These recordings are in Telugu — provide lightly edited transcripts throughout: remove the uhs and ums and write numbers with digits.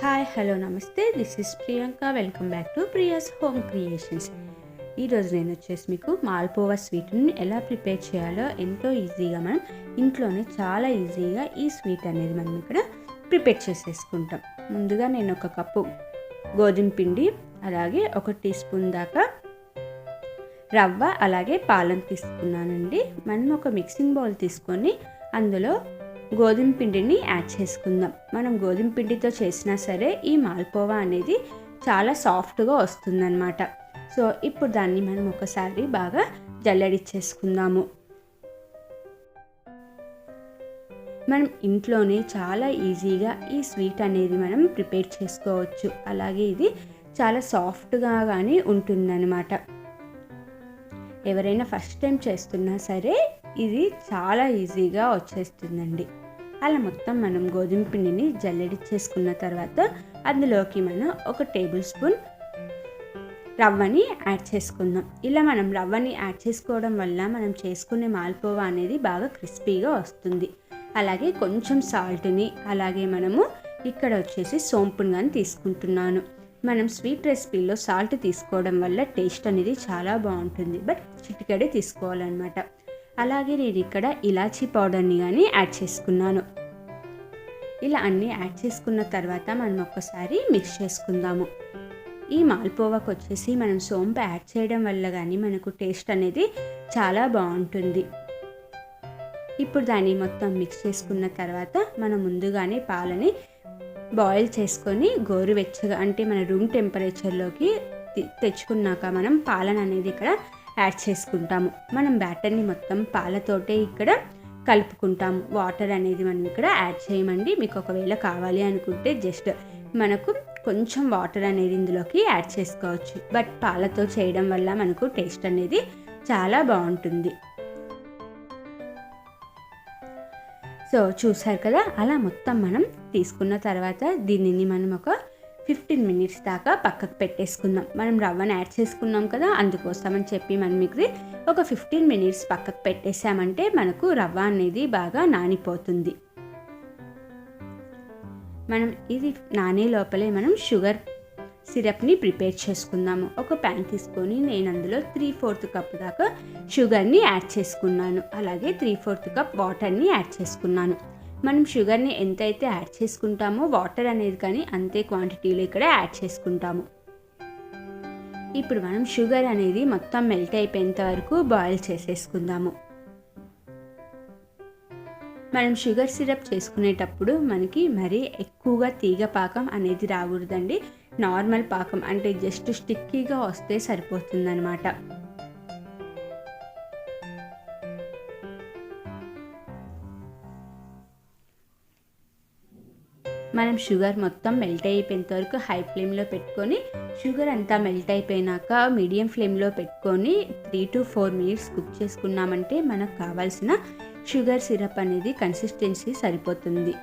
హాయ్ హలో నమస్తే, this is Priyanka. Welcome back to Priya's home creations. ఈరోజు నేను వచ్చేసి మీకు మాల్పోవా స్వీట్ని ఎలా ప్రిపేర్ చేయాలో ఎంతో ఈజీగా మనం ఇంట్లోనే చాలా ఈజీగా ఈ స్వీట్ అనేది మనం ఇక్కడ ప్రిపేర్ చేసేసుకుంటాం. ముందుగా నేను ఒక కప్పు గోధుమ పిండి, అలాగే 1 టీ స్పూన్ దాకా రవ్వ, అలాగే పాలను తీసుకున్నానండి. మనం ఒక మిక్సింగ్ బౌల్ తీసుకొని అందులో గోధుమ పిండిని యాడ్ చేసుకుందాం. మనం గోధుమ పిండితో చేసినా సరే ఈ మాల్పోవా అనేది చాలా సాఫ్ట్గా వస్తుందన్నమాట. సో ఇప్పుడు దాన్ని మనం ఒకసారి బాగా జల్లెడిచ్చేసుకుందాము. మనం ఇంట్లోనే చాలా ఈజీగా ఈ స్వీట్ అనేది మనం ప్రిపేర్ చేసుకోవచ్చు. అలాగే ఇది చాలా సాఫ్ట్గా కానీ ఉంటుందన్నమాట. ఎవరైనా ఫస్ట్ టైం చేస్తున్నా సరే ఇది చాలా ఈజీగా వచ్చేస్తుందండి. అలా మొత్తం మనం గోధుమ పిండిని జల్లెడిచ్చేసుకున్న తర్వాత అందులోకి మనం 1 టేబుల్ స్పూన్ రవ్వని యాడ్ చేసుకుందాం. ఇలా మనం రవ్వని యాడ్ చేసుకోవడం వల్ల మనం చేసుకునే మాల్పోవా అనేది బాగా క్రిస్పీగా వస్తుంది. అలాగే కొంచెం సాల్ట్ని, అలాగే మనము ఇక్కడ వచ్చేసి సోంపుని కానీ తీసుకుంటున్నాను. మనం స్వీట్ రెసిపీలో సాల్ట్ తీసుకోవడం వల్ల టేస్ట్ అనేది చాలా బాగుంటుంది, బట్ చిటికెడే తీసుకోవాలన్నమాట. అలాగే నేను ఇక్కడ ఇలాచీ పౌడర్ని కానీ యాడ్ చేసుకున్నాను. ఇలా అన్నీ యాడ్ చేసుకున్న తర్వాత మనం ఒక్కసారి మిక్స్ చేసుకుందాము. ఈ మాల్పోవాకు వచ్చేసి మనం సోంపు యాడ్ చేయడం వల్ల కానీ మనకు టేస్ట్ అనేది చాలా బాగుంటుంది. ఇప్పుడు దాన్ని మొత్తం మిక్స్ చేసుకున్న తర్వాత మనం ముందుగానే పాలని బాయిల్ చేసుకొని గోరువెచ్చగా అంటే మన రూమ్ టెంపరేచర్లోకి తెచ్చుకున్నాక మనం పాలను అనేది ఇక్కడ యాడ్ చేసుకుంటాము. మనం బ్యాటర్ని మొత్తం పాలతోటే ఇక్కడ కలుపుకుంటాము. వాటర్ అనేది మనం ఇక్కడ యాడ్ చేయమండి. మీకు ఒకవేళ కావాలి అనుకుంటే జస్ట్ మనకు కొంచెం వాటర్ అనేది ఇందులోకి యాడ్ చేసుకోవచ్చు, బట్ పాలతో చేయడం వల్ల మనకు టేస్ట్ అనేది చాలా బాగుంటుంది. సో చూసారు కదా, అలా మొత్తం మనం తీసుకున్న తర్వాత దీనిని మనం ఒక 15 మినిట్స్ దాకా పక్కకు పెట్టేసుకుందాం. మనం రవ్వను యాడ్ చేసుకున్నాం కదా, అందుకోసమని చెప్పి మనం ఇది ఒక 15 మినిట్స్ పక్కకు పెట్టేసామంటే మనకు రవ్వ అనేది బాగా నానిపోతుంది. మనం ఇది నానే లోపలే మనం షుగర్ సిరప్ని ప్రిపేర్ చేసుకుందాము. ఒక ప్యాన్ తీసుకొని నేను అందులో 3/4 కప్ దాకా షుగర్ని యాడ్ చేసుకున్నాను. అలాగే 3/4 కప్ వాటర్ని యాడ్ చేసుకున్నాను. మనం షుగర్ని ఎంతైతే యాడ్ చేసుకుంటామో వాటర్ అనేది కానీ అంతే క్వాంటిటీలో ఇక్కడ యాడ్ చేసుకుంటాము. ఇప్పుడు మనం షుగర్ అనేది మొత్తం మెల్ట్ అయిపోయేంత వరకు బాయిల్ చేసేసుకుందాము. మనం షుగర్ సిరప్ చేసుకునేటప్పుడు మనకి మరీ ఎక్కువగా తీగ పాకం అనేది రాకూడదండి. నార్మల్ పాకం అంటే జస్ట్ స్టిక్కీగా వస్తే సరిపోతుందన్నమాట. మనం షుగర్ మొత్తం మెల్ట్ అయిపోయేంత వరకు హై ఫ్లేమ్లో పెట్టుకొని, షుగర్ అంతా మెల్ట్ అయిపోయినాక మీడియం ఫ్లేమ్లో పెట్టుకొని 3 to 4 మినిట్స్ కుక్ చేసుకున్నామంటే మనకు కావాల్సిన షుగర్ సిరప్ అనేది కన్సిస్టెన్సీ సరిపోతుంది.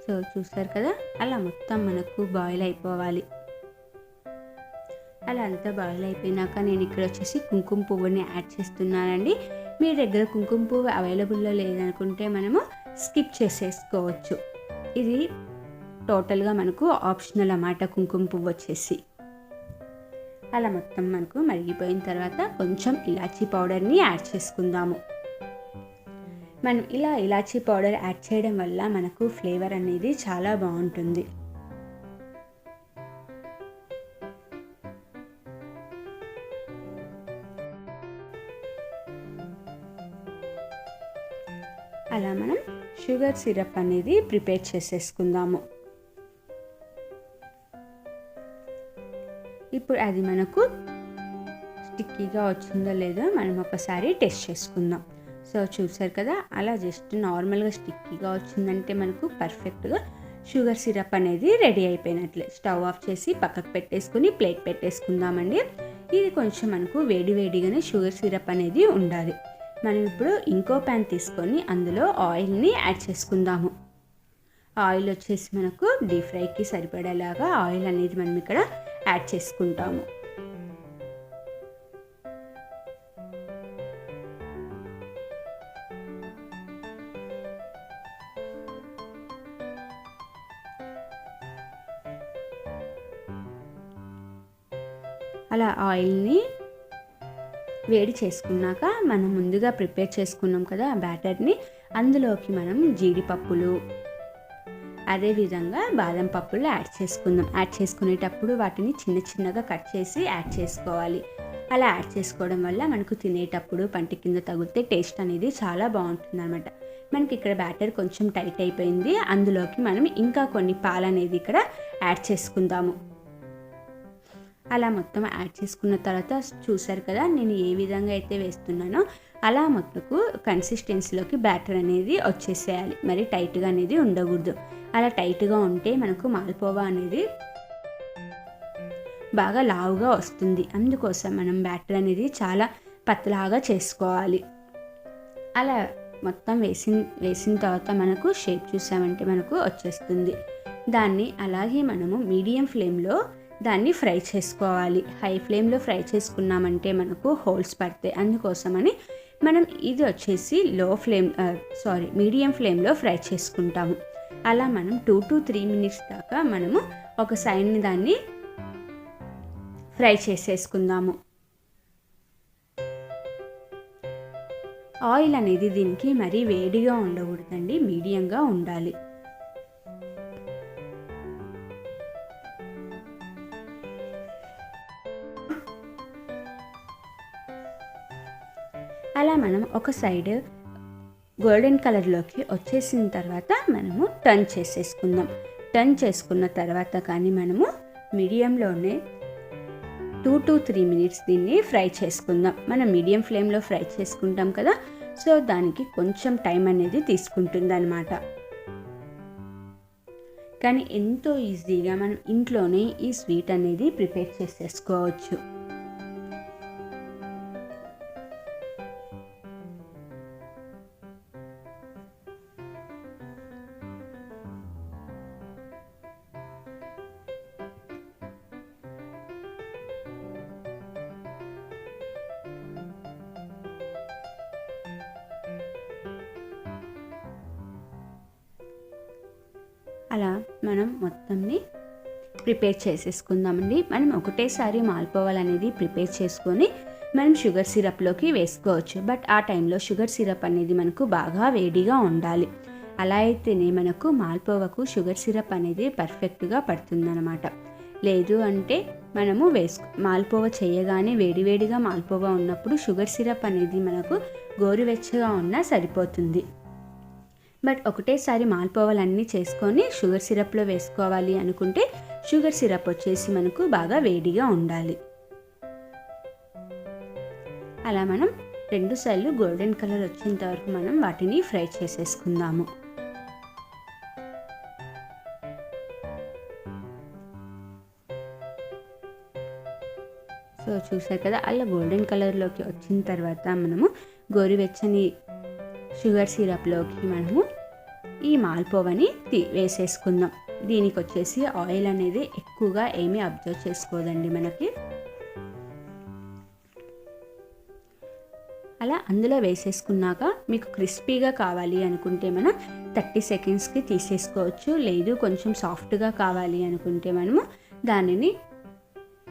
సో చూస్తారు కదా, అలా మొత్తం మనకు బాయిల్ అయిపోవాలి. అలా అంతా బాయిల్ అయిపోయినాక నేను ఇక్కడ వచ్చేసి కుంకుమ పువ్వుని యాడ్ చేస్తున్నానండి. మీ దగ్గర కుంకుమ పువ్వు అవైలబుల్లో లేదనుకుంటే మనము స్కిప్ చేసేసుకోవచ్చు. ఇది టోటల్గా మనకు ఆప్షనల్ అన్నమాట కుంకుమ పువ్వు వచ్చేసి. అలా మొత్తం మనకు మరిగిపోయిన తర్వాత కొంచెం ఇలాచీ పౌడర్ని యాడ్ చేసుకుందాము. మనం ఇలా ఇలాచీ పౌడర్ యాడ్ చేయడం వల్ల మనకు ఫ్లేవర్ అనేది చాలా బాగుంటుంది. అలా మనం షుగర్ సిరప్ అనేది ప్రిపేర్ చేసేసుకుందాము. ఇప్పుడు అది మనకు స్టిక్కీగా వచ్చిందో లేదో మనం ఒకసారి టెస్ట్ చేసుకుందాం. సో చూసారు కదా, అలా జస్ట్ నార్మల్గా స్టిక్కీగా వచ్చిందంటే మనకు పర్ఫెక్ట్గా షుగర్ సిరప్ అనేది రెడీ అయిపోయినట్లే. స్టవ్ ఆఫ్ చేసి పక్కకు పెట్టేసుకుని ప్లేట్ పెట్టేసుకుందామండి. ఇది కొంచెం మనకు వేడిగానే షుగర్ సిరప్ అనేది ఉండాలి. మనం ఇప్పుడు ఇంకో ప్యాన్ తీసుకొని అందులో ఆయిల్ని యాడ్ చేసుకుందాము. ఆయిల్ వచ్చేసి మనకు డీప్ ఫ్రైకి సరిపడేలాగా ఆయిల్ అనేది మనం ఇక్కడ యాడ్ చేసుకుంటాము. అలా ఆయిల్ని వేడి చేసుకున్నాక మనం ముందుగా ప్రిపేర్ చేసుకున్నాం కదా ఆ బ్యాటర్ని అందులోకి మనం జీడిపప్పులు అదేవిధంగా బాదం పప్పులు యాడ్ చేసుకుందాం. యాడ్ చేసుకునేటప్పుడు వాటిని చిన్న చిన్నగా కట్ చేసి యాడ్ చేసుకోవాలి. అలా యాడ్ చేసుకోవడం వల్ల మనకు తినేటప్పుడు పంటి కింద తగిలితే టేస్ట్ అనేది చాలా బాగుంటుంది అనమాట. మనకి ఇక్కడ బ్యాటర్ కొంచెం టైట్ అయిపోయింది. అందులోకి మనం ఇంకా కొన్ని పాలు అనేది ఇక్కడ యాడ్ చేసుకుందాము. అలా మొత్తం యాడ్ చేసుకున్న తర్వాత చూసారు కదా నేను ఏ విధంగా అయితే వేస్తున్నానో అలా మొత్తకు కన్సిస్టెన్సీలోకి బ్యాటర్ అనేది వచ్చేసేయాలి. మరి టైట్గా అనేది ఉండకూడదు. అలా టైట్గా ఉంటే మనకు మాల్పోవా అనేది బాగా లావుగా వస్తుంది. అందుకోసం మనం బ్యాటర్ అనేది చాలా పతలాగా చేసుకోవాలి. అలా మొత్తం వేసిన తర్వాత మనకు షేప్ చూసామంటే మనకు వచ్చేస్తుంది. దాన్ని అలాగే మనము మీడియం ఫ్లేమ్లో దాన్ని ఫ్రై చేసుకోవాలి. హై ఫ్లేమ్లో ఫ్రై చేసుకున్నామంటే మనకు హోల్స్ పడతాయి. అందుకోసమని మనం ఇది వచ్చేసి మీడియం ఫ్లేమ్లో ఫ్రై చేసుకుంటాము. అలా మనం 2 to 3 minutes దాకా మనము ఒక సైడ్ని దాన్ని ఫ్రై చేసేసుకుందాము. ఆయిల్ అనేది దీనికి మరీ వేడిగా ఉండకూడదండి, మీడియంగా ఉండాలి. అలా మనం ఒక సైడ్ గోల్డెన్ కలర్లోకి వచ్చేసిన తర్వాత మనము టర్న్ చేసేసుకుందాం. టర్న్ చేసుకున్న తర్వాత కానీ మనము మీడియంలోనే 2 to 3 minutes దీన్ని ఫ్రై చేసుకుందాం. మనం మీడియం ఫ్లేమ్లో ఫ్రై చేసుకుంటాం కదా, సో దానికి కొంచెం టైం అనేది తీసుకుంటుంది అన్నమాట. కానీ ఎంతో ఈజీగా మనం ఇంట్లోనే ఈ స్వీట్ అనేది ప్రిపేర్ చేసేసుకోవచ్చు. అలా మనం మొత్తంని ప్రిపేర్ చేసేసుకుందామండి. మనం ఒకటేసారి మాల్పోవాలు అనేది ప్రిపేర్ చేసుకొని మనం షుగర్ సిరప్లోకి వేసుకోవచ్చు. బట్ ఆ టైంలో షుగర్ సిరప్ అనేది మనకు బాగా వేడిగా ఉండాలి. అలా అయితేనే మనకు మాల్పోవకు షుగర్ సిరప్ అనేది పర్ఫెక్ట్గా పడుతుందన్నమాట. లేదు అంటే మనము మాల్పోవ చేయగానే వేడివేడిగా మాల్పోవ ఉన్నప్పుడు షుగర్ సిరప్ అనేది మనకు గోరువెచ్చగా ఉన్నా సరిపోతుంది. బట్ ఒకటేసారి మాల్పోవాలన్నీ చేసుకొని షుగర్ సిరప్లో వేసుకోవాలి అనుకుంటే షుగర్ సిరప్ వచ్చేసి మనకు బాగా వేడిగా ఉండాలి. అలా మనం 2 సార్లు గోల్డెన్ కలర్ వచ్చేంత వరకు మనం వాటిని ఫ్రై చేసేసుకుందాము. సో చూసారు కదా, అలా గోల్డెన్ కలర్లోకి వచ్చిన తర్వాత మనము గోరువెచ్చని షుగర్ సిరప్లోకి మనము ఈ మాల్పోవని వేసేసుకుందాం. దీనికి వచ్చేసి ఆయిల్ అనేది ఎక్కువగా ఏమీ అబ్జర్వ్ చేసుకోదండి మనకి. అలా అందులో వేసేసుకున్నాక మీకు క్రిస్పీగా కావాలి అనుకుంటే మనం 30 secondsకి తీసేసుకోవచ్చు. లేదు కొంచెం సాఫ్ట్గా కావాలి అనుకుంటే మనము దానిని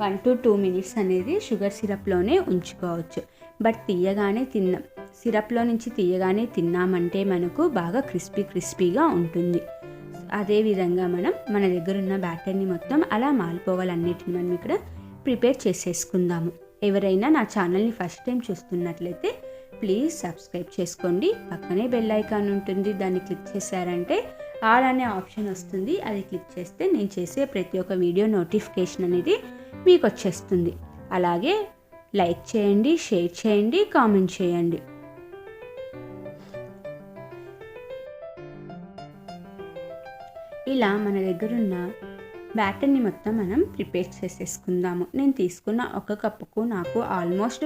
1 to 2 minutes అనేది షుగర్ సిరప్లోనే ఉంచుకోవచ్చు. బట్ సిరప్లో నుంచి తీయగానే తిన్నామంటే మనకు బాగా క్రిస్పీగా ఉంటుంది. అదేవిధంగా మన దగ్గర ఉన్న బ్యాటర్ని మొత్తం అలా మాల్పోవాలన్నిటిని మనం ఇక్కడ ప్రిపేర్ చేసేసుకుందాము. ఎవరైనా నా ఛానల్ని ఫస్ట్ టైం చూస్తున్నట్లయితే ప్లీజ్ సబ్స్క్రైబ్ చేసుకోండి. పక్కనే బెల్ ఐకాన్ ఉంటుంది, దాన్ని క్లిక్ చేశారంటే ఆల్ అనే ఆప్షన్ వస్తుంది. అది క్లిక్ చేస్తే నేను చేసే ప్రతి ఒక్క వీడియో నోటిఫికేషన్ అనేది మీకు వచ్చేస్తుంది. అలాగే లైక్ చేయండి, షేర్ చేయండి, కామెంట్ చేయండి. ఇలా మన దగ్గర ఉన్న బ్యాటర్ని మొత్తం మనం ప్రిపేర్ చేసేసుకుందాము. నేను తీసుకున్న ఒక కప్పుకు నాకు ఆల్మోస్ట్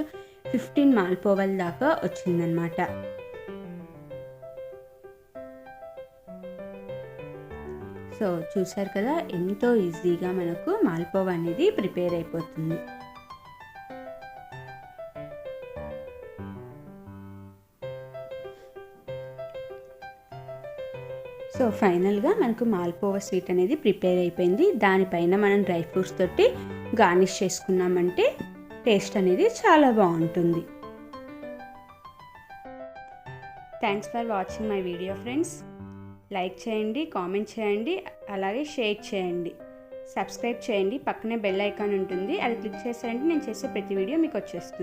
15 మాల్పోవల దాకా వచ్చిందనమాట. సో చూసారు కదా, ఎంతో ఈజీగా మనకు మాల్పోవా అనేది ప్రిపేర్ అయిపోతుంది. సో ఫైనల్గా మనకు మాల్పువా స్వీట్ అనేది ప్రిపేర్ అయిపోయింది. దానిపైన మనం డ్రై ఫ్రూట్స్ తోటి గార్నిష్ చేసుకున్నామంటే టేస్ట్ అనేది చాలా బాగుంటుంది. Thanks for watching my video friends. Like చేయండి, కామెంట్ చేయండి, అలాగే షేర్ చేయండి, సబ్స్క్రైబ్ చేయండి. పక్కనే బెల్ ఐకాన్ ఉంటుంది, అది క్లిక్ చేశారంటే నేను చేసే ప్రతి వీడియో మీకు వచ్చేస్తుంది.